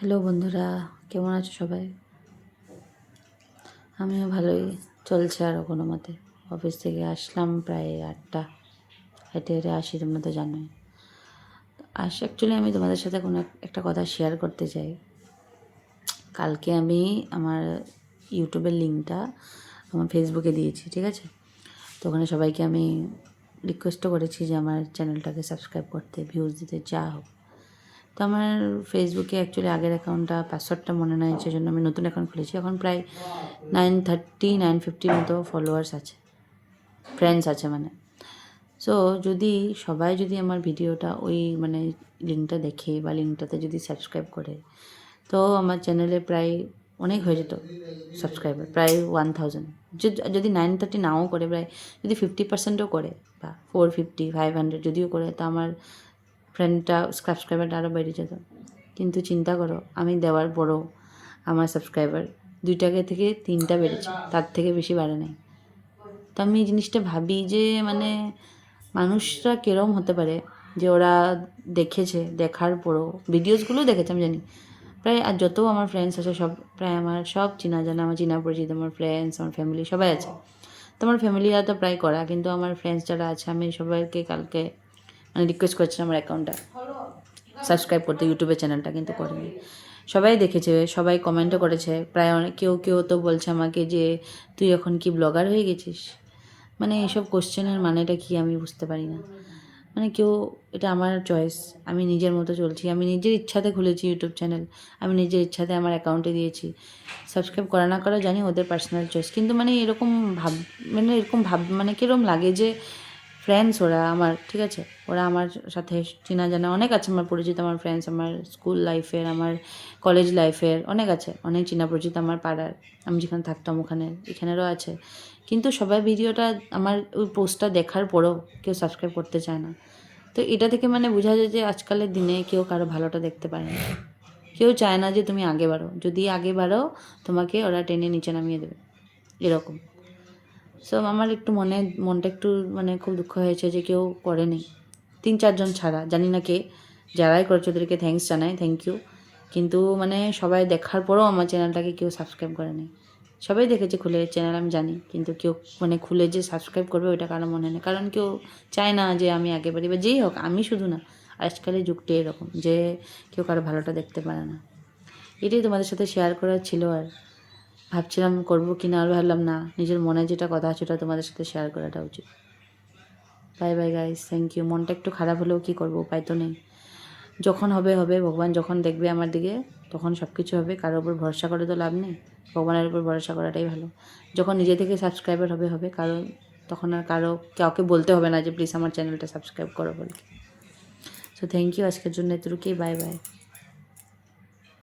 Hello বন্ধুরা, কেমন আছো সবাই? আমিও ভালোই চলছে আরও কোনো মতে। অফিস থেকে আসলাম প্রায় 8টা, হেঁটে হেঁটে আসি, তোমরা তো জানোই। অ্যাকচুয়ালি আমি তোমাদের সাথে কোনো একটা কথা শেয়ার করতে চাই। কালকে আমি আমার ইউটিউবের লিঙ্কটা আমার ফেসবুকে দিয়েছি, ঠিক আছে? তো ওখানে সবাইকে আমি রিকোয়েস্টও করেছি যে আমার চ্যানেলটাকে সাবস্ক্রাইব করতে, ভিউজ দিতে, যা হোক। তো আমার ফেসবুকে অ্যাকচুয়ালি আগের অ্যাকাউন্টটা পাসওয়ার্ডটা মনে নাই, সেজন্য আমি নতুন অ্যাকাউন্ট খুলেছি। এখন প্রায় 950 মতো ফলোয়ার্স আছে, ফ্রেন্ডস আছে মানে। সো সবাই যদি আমার ভিডিওটা ওই মানে লিঙ্কটা দেখে বা লিঙ্কটাতে যদি সাবস্ক্রাইব করে, তো আমার চ্যানেলে প্রায় অনেক হয়ে যেত সাবস্ক্রাইবার, প্রায় 1000। যদি 930 নাও করে, প্রায় যদি 50%ও করে বা 450, 500 যদিও করে, তো আমার ফ্রেন্ডটা সাবস্ক্রাইবারটা আরও বেড়ে যেত। কিন্তু চিন্তা করো, আমি দেওয়ার পরও আমার সাবস্ক্রাইবার 2টা থেকে 3টা বেড়েছে, তার থেকে বেশি বাড়ে নাই। তো আমি এই জিনিসটা ভাবি যে মানে মানুষরা কীরকম হতে পারে যে ওরা দেখেছে, দেখার পরও ভিডিওসগুলোও দেখেছে আমি জানি প্রায়। আর যত আমার ফ্রেন্ডস আছে সব প্রায় আমার সব চেনা জানা, আমার চেনা পরিচিত, আমার ফ্রেন্ডস, আমার ফ্যামিলি সবাই আছে। তো আমার ফ্যামিলিরা তো প্রায় করা, কিন্তু আমার ফ্রেন্ডস যারা আছে আমি সবাইকে কালকে মানে রিকোয়েস্ট করছিলাম আমার অ্যাকাউন্টটা সাবস্ক্রাইব করতে, ইউটিউবের চ্যানেলটা, কিন্তু করেনি। সবাই দেখেছে, সবাই কমেন্টও করেছে, প্রায় অনেক কেউ তো বলছে আমাকে যে তুই এখন কি ব্লগার হয়ে গেছিস। মানে এইসব কোশ্চেনের মানেটা কি আমি বুঝতে পারি না। মানে এটা আমার চয়েস, আমি নিজের মতো চলছি, আমি নিজের ইচ্ছাতে খুলেছি ইউটিউব চ্যানেল, আমি নিজের ইচ্ছাতে আমার অ্যাকাউন্টে দিয়েছি। সাবস্ক্রাইব করা না করা জানি ওদের পার্সোনাল চয়েস, কিন্তু মানে এরকম মানে কীরকম লাগে যে ফ্রেন্ডস ওরা আমার, ঠিক আছে, ওরা আমার সাথে চেনা জানা অনেক আছে, আমার পরিচিত, আমার ফ্রেন্ডস, আমার স্কুল লাইফের, আমার কলেজ লাইফের অনেক আছে, অনেক চেনা পরিচিত, আমার পাড়ার, আমি যেখানে থাকতাম এখানেরও আছে। কিন্তু সবাই ভিডিওটা আমার ওই পোস্টটা দেখার পরেও কেউ সাবস্ক্রাইব করতে চায় না। তো এটা থেকে মানে বোঝা যায় যে আজকালের দিনে কেউ কারো ভালোটা দেখতে পারে না, কেউ চায় না যে তুমি আগে বাড়ো। যদি আগে বাড়ো তোমাকে ওরা টেনে নিচে নামিয়ে দেবে, এরকম। সো আমার একটু মনটা একটু মানে খুব দুঃখ হয়েছে যে কেউ করেনি, 3-4 জন ছাড়া, জানি না কে, যারাই করেছে ওদেরকে থ্যাঙ্কস জানাই, থ্যাংক ইউ। কিন্তু মানে সবাই দেখার পরেও আমার চ্যানেলটাকে কেউ সাবস্ক্রাইব করেনি। সবাই দেখেছে খুলে চ্যানেল, আমি জানি, কিন্তু কেউ মানে খুলে যে সাবস্ক্রাইব করবে ওইটা কারো মনে নেই, কারণ কেউ চায় না যে আমি আগে বাড়ি, বা যেই হোক, আমি শুধু না, আজকালের যুগটা এরকম যে কেউ কারো ভালোটা দেখতে পারে না। এটাই তোমাদের সাথে শেয়ার করার ছিল। আর ভাবছিলাম করবো কি না, আর ভাবলাম না, নিজের মনে যেটা কথা আছে ওটা তোমাদের সাথে শেয়ার করাটা উচিত। Bye bye guys, thank you. মনটা একটু খারাপ হলেও কী করবো, উপায় তো নেই। যখন হবে হবে, ভগবান যখন দেখবে আমার দিকে তখন সব কিছু হবে। কারোর উপর ভরসা করে তো লাভ নেই, ভগবানের উপর ভরসা করাটাই ভালো। যখন নিজে থেকে সাবস্ক্রাইবার হবে হবে, কারণ তখন আর কাউকে বলতে হবে না যে প্লিজ আমার চ্যানেলটা সাবস্ক্রাইব করো বলে। সো থ্যাংক ইউ, আজকের জন্য এতটুকুই, বাই বাই।